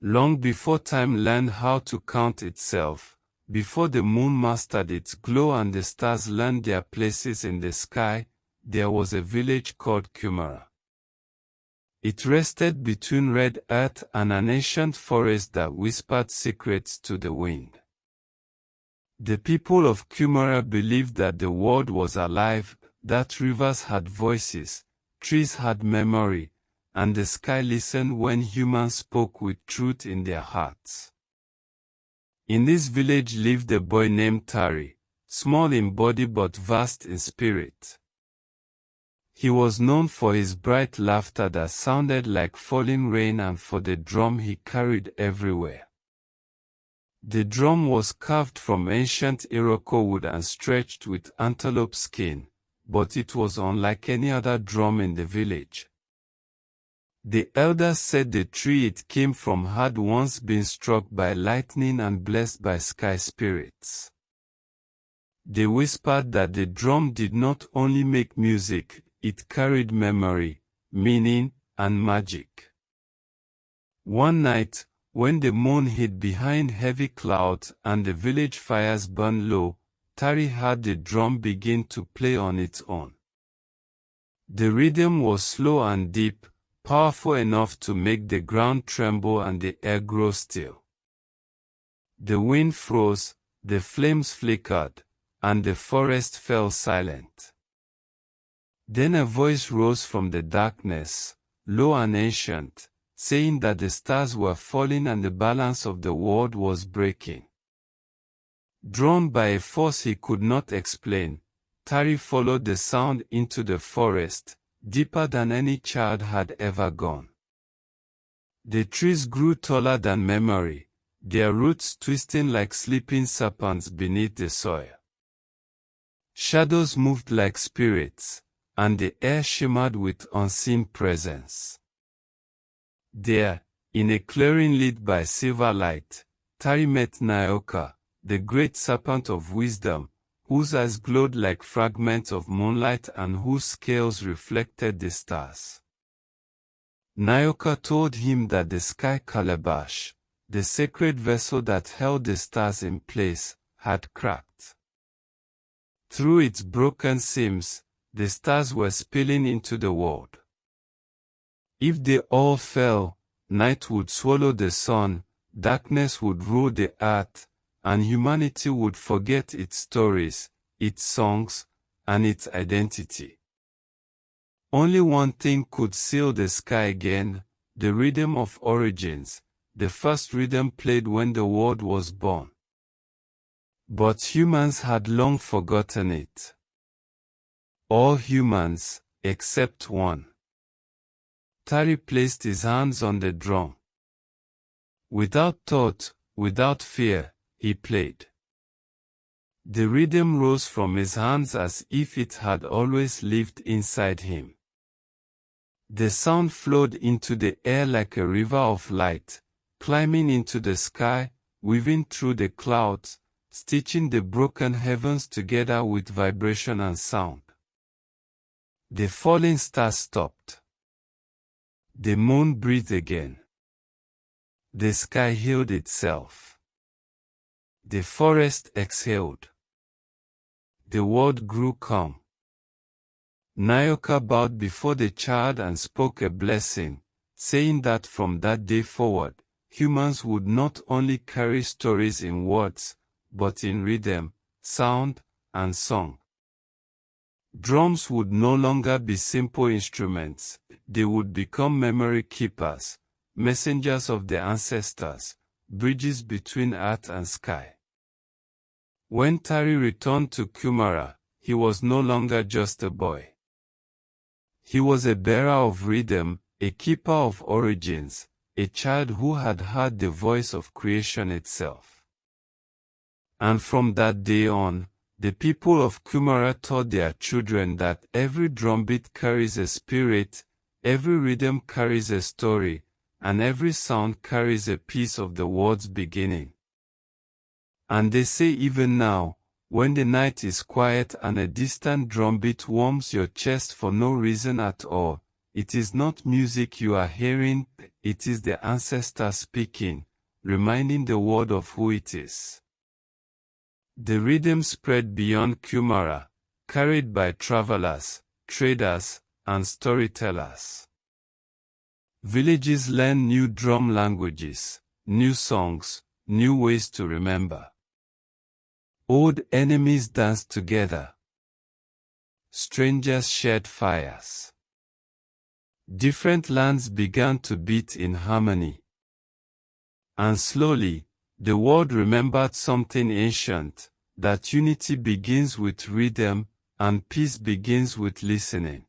Long before time learned how to count itself, before the moon mastered its glow and the stars learned their places in the sky, there was a village called Kumara. It rested between red earth and an ancient forest that whispered secrets to the wind. The people of Kumara believed that the world was alive, that rivers had voices, trees had memory, and the sky listened when humans spoke with truth in their hearts. In this village lived a boy named Tari, small in body but vast in spirit. He was known for his bright laughter that sounded like falling rain and for the drum he carried everywhere. The drum was carved from ancient Iroquois wood and stretched with antelope skin, but it was unlike any other drum in the village. The elders said the tree it came from had once been struck by lightning and blessed by sky spirits. They whispered that the drum did not only make music, it carried memory, meaning, and magic. One night, when the moon hid behind heavy clouds and the village fires burned low, Tari heard the drum begin to play on its own. The rhythm was slow and deep, powerful enough to make the ground tremble and the air grow still. The wind froze, the flames flickered, and the forest fell silent. Then a voice rose from the darkness, low and ancient, saying that the stars were falling and the balance of the world was breaking. Drawn by a force he could not explain, Tari followed the sound into the forest, deeper than any child had ever gone. The trees grew taller than memory, their roots twisting like sleeping serpents beneath the soil. Shadows moved like spirits, and the air shimmered with unseen presence. There, in a clearing lit by silver light, Tari met Nyoka, the great serpent of wisdom, whose eyes glowed like fragments of moonlight and whose scales reflected the stars. Nyoka told him that the sky calabash, the sacred vessel that held the stars in place, had cracked. Through its broken seams, the stars were spilling into the world. If they all fell, night would swallow the sun, darkness would rule the earth, and humanity would forget its stories, its songs, and its identity. Only one thing could seal the sky again, the rhythm of origins, the first rhythm played when the world was born. But humans had long forgotten it. All humans, except one. Tari placed his hands on the drum. Without thought, without fear, he played. The rhythm rose from his hands as if it had always lived inside him. The sound flowed into the air like a river of light, climbing into the sky, weaving through the clouds, stitching the broken heavens together with vibration and sound. The falling stars stopped. The moon breathed again. The sky healed itself. The forest exhaled. The world grew calm. Nyoka bowed before the child and spoke a blessing, saying that from that day forward, humans would not only carry stories in words, but in rhythm, sound, and song. Drums would no longer be simple instruments, they would become memory keepers, messengers of the ancestors, bridges between earth and sky. When Tari returned to Kumara, he was no longer just a boy. He was a bearer of rhythm, a keeper of origins, a child who had heard the voice of creation itself. And from that day on, the people of Kumara taught their children that every drumbeat carries a spirit, every rhythm carries a story, and every sound carries a piece of the world's beginning. And they say even now, when the night is quiet and a distant drumbeat warms your chest for no reason at all, it is not music you are hearing, it is the ancestor speaking, reminding the world of who it is. The rhythm spread beyond Kumara, carried by travelers, traders, and storytellers. Villages learn new drum languages, new songs, new ways to remember. Old enemies danced together. Strangers shared fires. Different lands began to beat in harmony. And slowly, the world remembered something ancient, that unity begins with rhythm, and peace begins with listening.